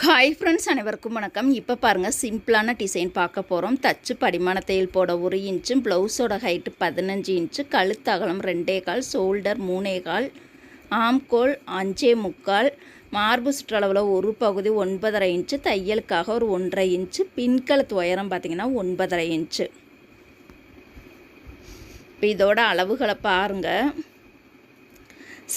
Hi friends, அனைவருக்கும் வணக்கம். இப்போ பாருங்கள், சிம்பிளான டிசைன் பார்க்க போகிறோம். தச்சு படிமான தையல் போட 1 இன்ச்சு, ப்ளவுஸோட ஹைட்டு 15 இன்ச்சு, கழுத்து அகலம் 2.25, ஷோல்டர் 3.25, ஆம்கோல் 5.25, மார்பு சுற்றளவில் ஒரு பகுதி 9.5 இன்ச்சு, தையலுக்காக ஒரு 1.5 இன்ச்சு, பின்கழுத்து உயரம் பார்த்திங்கன்னா 9.5 இன்ச்சு. இப்போ இதோட அளவுகளை பாருங்கள்.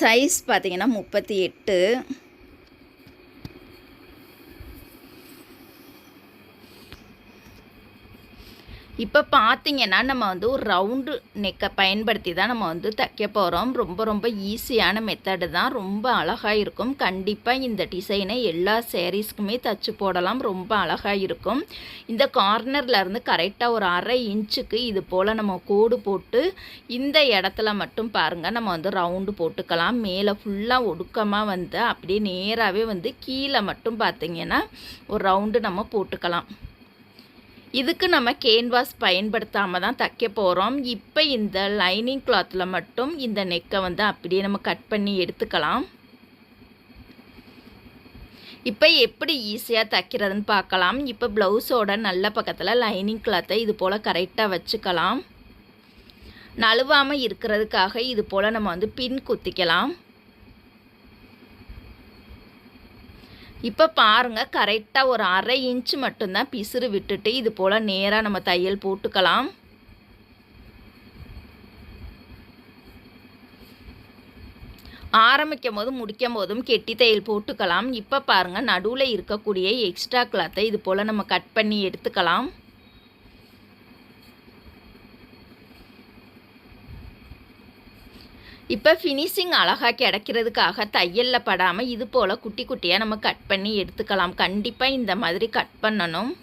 சைஸ் பார்த்திங்கன்னா 38. இப்போ பார்த்திங்கன்னா நம்ம ஒரு ரவுண்டு நெக்கை பயன்படுத்தி தான் நம்ம தைக்க போகிறோம். ரொம்ப ஈஸியான மெத்தடு தான், ரொம்ப அழகாக இருக்கும். கண்டிப்பாக இந்த டிசைனை எல்லா சேரீஸ்க்குமே தச்சு போடலாம், ரொம்ப அழகாக இருக்கும். இந்த கார்னர்லேருந்து கரெக்டாக ஒரு 1/2 இன்ச்சுக்கு இது போல் நம்ம கோடு போட்டு இந்த இடத்துல மட்டும் பாருங்கள் நம்ம ரவுண்டு போட்டுக்கலாம். மேலே ஃபுல்லாக ஒடுக்கமாக அப்படியே நேராகவே கீழே மட்டும் பார்த்திங்கன்னா ஒரு ரவுண்டு நம்ம போட்டுக்கலாம். இதுக்கு நம்ம கேன்வாஸ் பயன்படுத்தாமல் தான் தைக்க போகிறோம். இப்போ இந்த லைனிங் கிளாத்தில் மட்டும் இந்த நெக்கை அப்படியே நம்ம கட் பண்ணி எடுத்துக்கலாம். இப்போ எப்படி ஈஸியாக தைக்கிறதுன்னு பார்க்கலாம். இப்போ ப்ளவுஸோட நல்ல பக்கத்தில் லைனிங் கிளாத்தை இது போல் கரெக்டாக வச்சுக்கலாம். நழுவாமல் இருக்கிறதுக்காக இது போல் நம்ம பின் குத்திக்கலாம். இப்போ பாருங்கள், கரெக்டாக ஒரு 1/2 இன்ச்சு மட்டும்தான் பிசுறு விட்டுட்டு இது போல் நேராக நம்ம தையல் போட்டுக்கலாம். ஆரம்பிக்கும் போதும் முடிக்கும் போதும் கெட்டி தையல் போட்டுக்கலாம். இப்போ பாருங்கள், நடுவில் இருக்கக்கூடிய எக்ஸ்ட்ரா கிளாத்தை இது போல் நம்ம கட் பண்ணி எடுத்துக்கலாம். இப்போ ஃபினிஷிங் அழகாக கிடைக்கிறதுக்காக தையலில் படாமல் இது போல் குட்டி குட்டியாக நம்ம கட் பண்ணி எடுத்துக்கலாம். கண்டிப்பாக இந்த மாதிரி கட் பண்ணணும்.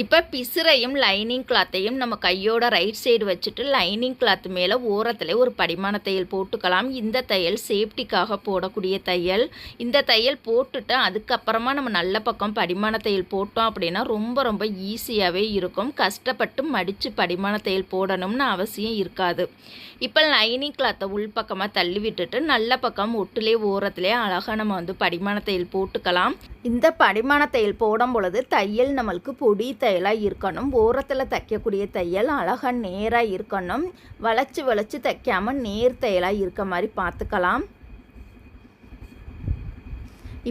இப்போ பிசுரையும் லைனிங் கிளாத்தையும் நம்ம கையோட ரைட் சைடு வச்சுட்டு லைனிங் கிளாத் மேலே ஓரத்தில் ஒரு படிமான தையல் போட்டுக்கலாம். இந்த தையல் சேஃப்டிக்காக போடக்கூடிய தையல். இந்த தையல் போட்டுட்டு அதுக்கப்புறமா நம்ம நல்ல பக்கம் படிமான தையல் போட்டோம் அப்படின்னா ரொம்ப ஈஸியாகவே இருக்கும். கஷ்டப்பட்டு மடித்து படிமான தையல் போடணும்னு அவசியம் இருக்காது. இப்போ லைனிங் கிளாத்தை உள் பக்கமாக தள்ளி விட்டுட்டு நல்ல பக்கம் ஒட்டுலே ஓரத்துலேயே அழகாக நம்ம படிமான தையல் போட்டுக்கலாம். இந்த படிமான தையல் போடும் பொழுது தையல் நம்மளுக்கு பொடி தையலாக இருக்கணும். ஓரத்தில் தைக்கக்கூடிய தையல் அழகாக நேராக இருக்கணும். வளைச்சி தைக்காமல் நேர் தையலாக இருக்க மாதிரி பார்த்துக்கலாம்.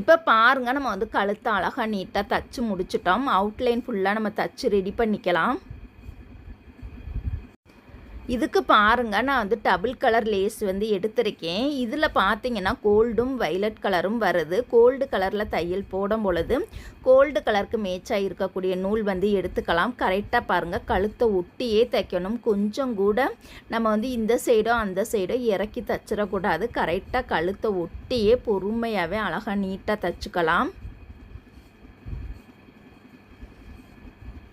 இப்போ பாருங்கள், நம்ம கழுத்தை அழகாக நீட்டாக தைச்சி முடிச்சிட்டோம். அவுட்லைன் ஃபுல்லாக நம்ம தைச்சி ரெடி பண்ணிக்கலாம். இதுக்கு பாருங்கள், நான் டபுள் கலர் லேஸ் எடுத்திருக்கேன். இதில் பார்த்தீங்கன்னா கோல்டும் வைலட் கலரும் வருது. கோல்டு கலரில் தையல் போடும் பொழுது கோல்டு கலருக்கு மேட்சாக இருக்கக்கூடிய நூல் எடுத்துக்கலாம். கரெக்டாக பாருங்கள், கழுத்தை ஒட்டியே தைக்கணும். கொஞ்சம் கூட நம்ம இந்த சைடோ அந்த சைடோ இறக்கி தைச்சிடக்கூடாது. கரெக்டாக கழுத்தை ஒட்டியே பொறுமையாகவே அழகாக நீட்டாக தைச்சிக்கலாம்.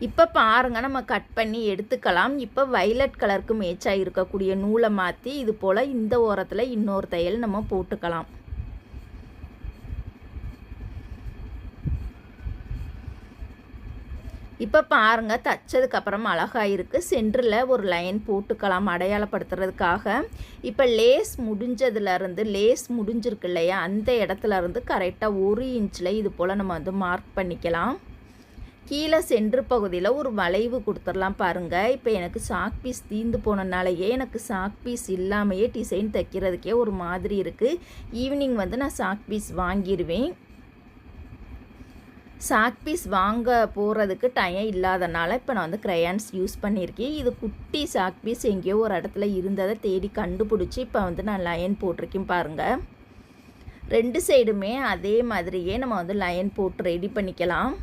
இப்போ பாருங்கள், நம்ம கட் பண்ணி எடுத்துக்கலாம். இப்போ வைலட் கலருக்கு மேட்சாக இருக்கக்கூடிய நூலை மாற்றி இது போல் இந்த ஓரத்தில் இன்னொரு தையல் நம்ம போட்டுக்கலாம். இப்போ பாருங்கள், தைச்சதுக்கப்புறம் அழகாக இருக்குது. சென்டரில் ஒரு லைன் போட்டுக்கலாம் அடையாளப்படுத்துறதுக்காக. இப்போ லேஸ் முடிஞ்சிருக்கு இல்லையா, அந்த இடத்துலேருந்து கரெக்டாக 1 இன்ச்சில் இது போல் நம்ம மார்க் பண்ணிக்கலாம். கீழே சென்ட்ரு பகுதியில் ஒரு வளைவு கொடுத்துடலாம். பாருங்கள், இப்போ எனக்கு சாக் பீஸ் தீர்ந்து போனனாலேயே எனக்கு சாக் பீஸ் இல்லாமையே டிசைன் தைக்கிறதுக்கே ஒரு மாதிரி இருக்குது. ஈவினிங் நான் சாக் பீஸ் வாங்கிடுவேன். சாக் பீஸ் வாங்க போகிறதுக்கு டைம் இல்லாதனால இப்போ நான் க்ரையான்ஸ் யூஸ் பண்ணியிருக்கேன். இது குட்டி சாக் பீஸ் எங்கேயோ ஒரு இடத்துல இருந்ததை தேடி கண்டுபிடிச்சி இப்போ நான் லைன் போட்டிருக்கேன். பாருங்கள், 2 சைடுமே அதே மாதிரியே நம்ம லைன் போட்டு ரெடி பண்ணிக்கலாம்.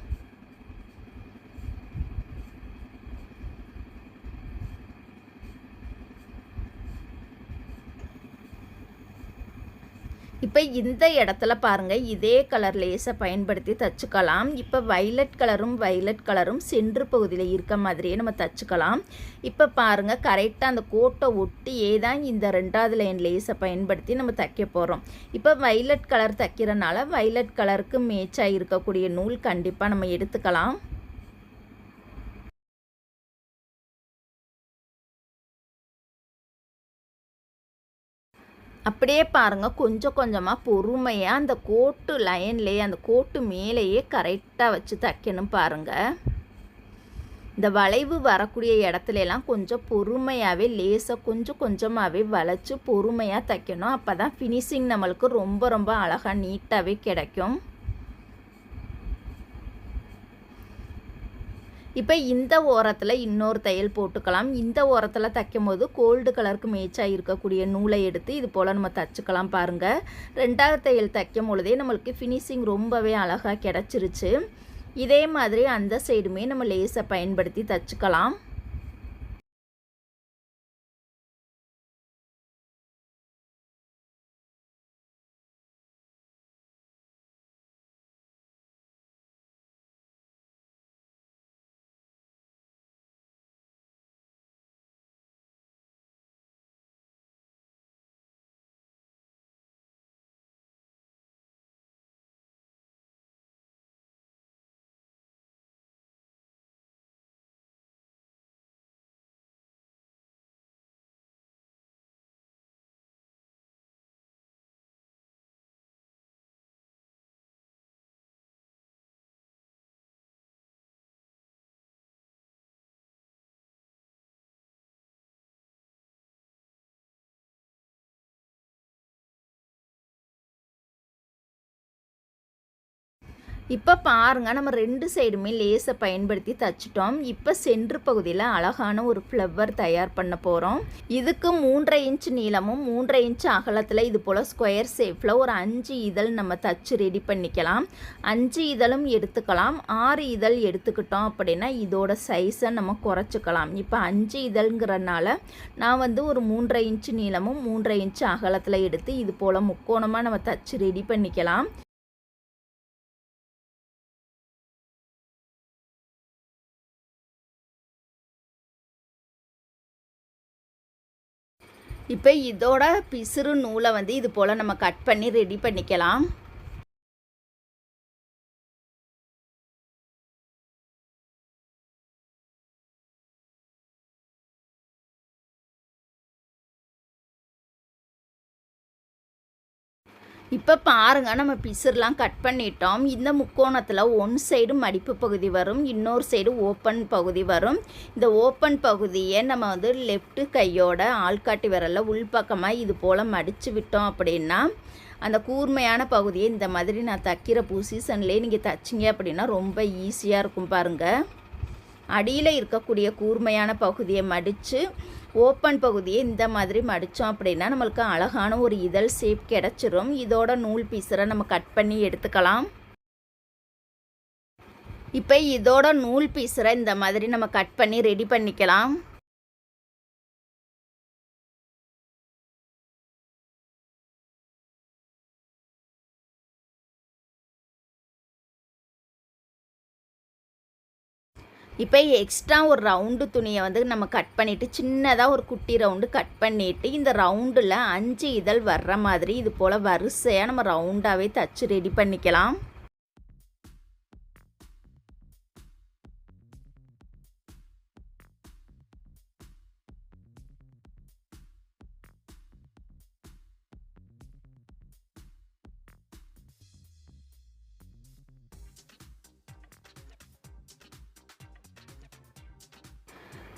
இப்போ இந்த இடத்துல பாருங்கள், இதே கலர் லேஸை பயன்படுத்தி தைச்சிக்கலாம். இப்போ வைலட் கலரும் சென்ட்ரு பகுதியில் இருக்க மாதிரியே நம்ம தைச்சிக்கலாம். இப்போ பாருங்கள், கரெக்டாக அந்த கோட்டை ஒட்டியே தான் இந்த 2வது லைன் லேஸை பயன்படுத்தி நம்ம தைக்க போகிறோம். இப்போ வைலட் கலர் தைக்கிறனால வைலட் கலருக்கு மேட்சாக இருக்கக்கூடிய நூல் கண்டிப்பாக நம்ம எடுத்துக்கலாம். அப்படியே பாருங்கள், கொஞ்சம் கொஞ்சமாக பொறுமையாக அந்த கோட்டு லைன்லேயே, அந்த கோட்டு மேலேயே கரெக்டாக வச்சு தைக்கணும் பாருங்கள். இந்த வளைவு வரக்கூடிய இடத்துலலாம் கொஞ்சம் பொறுமையாகவே லேசாக கொஞ்சம் கொஞ்சமாகவே வளைச்சி பொறுமையாக தைக்கணும். அப்போ தான் ஃபினிஷிங் நம்மளுக்கு ரொம்ப ரொம்ப அழகாக நீட்டாகவே கிடைக்கும். இப்போ இந்த ஓரத்தில் இன்னொரு தையல் போட்டுக்கலாம். இந்த ஓரத்தில் தைக்கும் போது கோல்டு கலருக்கு மேட்சாக இருக்கக்கூடிய நூலை எடுத்து இது போல் நம்ம தைச்சிக்கலாம் பாருங்கள். 2வது தையல் தைக்கும் பொழுதே நம்மளுக்கு ஃபினிஷிங் ரொம்பவே அழகாக கிடச்சிருச்சு. இதே மாதிரி அந்த சைடுமே நம்ம லேஸை பயன்படுத்தி தைச்சிக்கலாம். இப்போ பாருங்கள், நம்ம 2 சைடுமே லேஸை பயன்படுத்தி தைச்சிட்டோம். இப்போ சென்ட்ரு பகுதியில் அழகான ஒரு ஃப்ளவர் தயார் பண்ண போகிறோம். இதுக்கு 3.5 இன்ச் நீளமும் 3.5 இன்ச் அகலத்தில் இது போல் ஸ்கொயர் ஷேப்பில் ஒரு 5 இதழ் நம்ம தச்சு ரெடி பண்ணிக்கலாம். 5 இதழும் எடுத்துக்கலாம். 6 இதழ் எடுத்துக்கிட்டோம் அப்படின்னா இதோட சைஸை நம்ம குறைச்சிக்கலாம். இப்போ 5 இதழ்ங்கிறனால நான் வந்து ஒரு 3.5 இன்ச் நீளமும் 3.5 இன்ச் அகலத்தில் எடுத்து இது போல் முக்கோணமாக நம்ம தச்சு ரெடி பண்ணிக்கலாம். இப்போ இதோட பிசுறு நூலை வந்து இது போல் நம்ம கட் பண்ணி ரெடி பண்ணிக்கலாம். இப்போ பாருங்கள், நம்ம பிசுறுலாம் கட் பண்ணிட்டோம். இந்த முக்கோணத்தில் ஒன் சைடு மடிப்பு பகுதி வரும், இன்னொரு சைடு ஓப்பன் பகுதி வரும். இந்த ஓப்பன் பகுதியை நம்ம வந்து லெஃப்ட்டு கையோட ஆள்காட்டி விரலில் உள்பக்கமாக இது போல் மடித்து விட்டோம் அப்படின்னா அந்த கூர்மையான பகுதியை இந்த மாதிரி நான் தைக்கிற பொசிஷன்லேயே நீங்கள் தைச்சிங்க அப்படின்னா ரொம்ப ஈஸியாக இருக்கும் பாருங்கள். அடியில் இருக்கக்கூடிய கூர்மையான பகுதியை மடித்து ஓப்பன் பகுதியை இந்த மாதிரி மடித்தோம் அப்படின்னா நம்மளுக்கு அழகான ஒரு இதழ் ஷேப் கிடச்சிரும். இதோட நூல் பீஸரை நம்ம கட் பண்ணி எடுத்துக்கலாம். இப்போ இதோட நூல் பீஸரை இந்த மாதிரி நம்ம கட் பண்ணி ரெடி பண்ணிக்கலாம். இப்போ எக்ஸ்ட்ரா ஒரு ரவுண்டு துணியை வந்து நம்ம கட் பண்ணிவிட்டு சின்னதாக ஒரு குட்டி ரவுண்டு கட் பண்ணிவிட்டு இந்த ரவுண்டில் 5 இதழ் வர்ற மாதிரி இது போல் வரிசையாக நம்ம ரவுண்டாகவே தச்சு ரெடி பண்ணிக்கலாம்.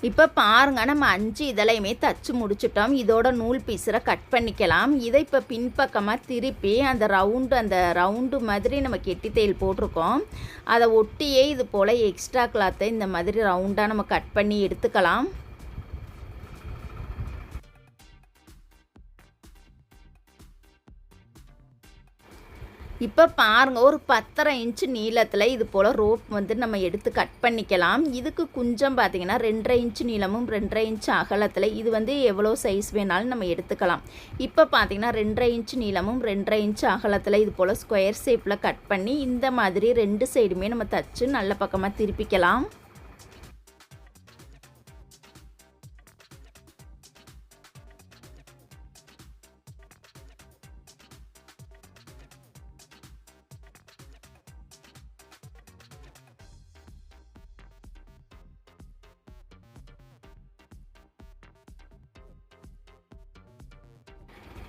இப்போ பாருங்கள், நம்ம 5 இதழையுமே தச்சு முடிச்சிட்டோம். இதோட நூல் பீஸரை கட் பண்ணிக்கலாம். இதை இப்போ பின்பக்கமாக திருப்பி அந்த ரவுண்டு மாதிரி நம்ம கெட்டி தையல் போட்டிருக்கோம். அதை ஒட்டியே இது போல் எக்ஸ்ட்ரா கிளாத்தை இந்த மாதிரி ரவுண்டாக நம்ம கட் பண்ணி எடுத்துக்கலாம். இப்போ பாருங்கள், ஒரு 10.5 இன்ச்சு நீளத்தில் இது போல் ரோப் வந்து நம்ம எடுத்து கட் பண்ணிக்கலாம். இதுக்கு குஞ்சம் பார்த்திங்கன்னா 2.5 இன்ச்சு நீளமும் 2.5 இன்ச்சு அகலத்தில் இது வந்து எவ்வளோ சைஸ் வேணாலும் நம்ம எடுத்துக்கலாம். இப்போ பார்த்திங்கன்னா 2.5 இன்ச்சு நீளமும் 2.5 இன்ச்சு அகலத்தில் இது போல் ஸ்கொயர் ஷேப்பில் கட் பண்ணி இந்த மாதிரி 2 சைடுமே நம்ம தச்சு நல்ல பக்கமாக திருப்பிக்கலாம்.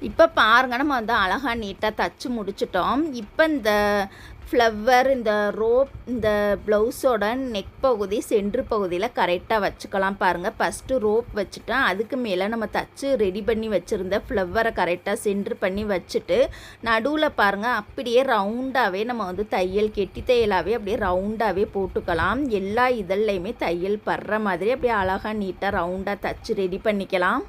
இப்போ பாருங்க நம்ம வந்து அழகா நீட்டாக தச்சு முடிச்சிட்டோம். இப்போ இந்த ஃப்ளவர், இந்த ரோப், இந்த ப்ளவுஸோட நெக் பகுதி சென்ட்ரு பகுதியில் கரெக்டாக வச்சுக்கலாம். பாருங்கள், ஃபஸ்ட்டு ரோப் வச்சுட்டேன். அதுக்கு மேலே நம்ம தச்சு ரெடி பண்ணி வச்சுருந்த ஃப்ளவரை கரெக்டாக சென்ட்ரு பண்ணி வச்சுட்டு நடுவில் பாருங்கள் அப்படியே ரவுண்டாகவே நம்ம வந்து தையல் கெட்டி தையலாகவே அப்படியே ரவுண்டாகவே போட்டுக்கலாம். எல்லா இதழ்லையுமே தையல் படுற மாதிரி அப்படியே அழகாக நீட்டாக ரவுண்டாக தச்சு ரெடி பண்ணிக்கலாம்.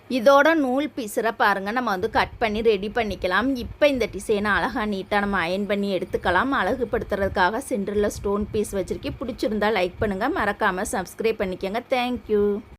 இதோட நூல் பீஸரை பாருங்கள் நம்ம வந்து கட் பண்ணி ரெடி பண்ணிக்கலாம். இப்போ இந்த டிசைனை அழகாக நீட்டாக நம்ம அயன் பண்ணி எடுத்துக்கலாம். அழகுபடுத்துறதுக்காக சென்டரில் ஸ்டோன் பீஸ் வச்சுருக்கேன். பிடிச்சிருந்தா லைக் பண்ணுங்கள், மறக்காமல் சப்ஸ்கிரைப் பண்ணிக்கோங்க. தேங்க்யூ.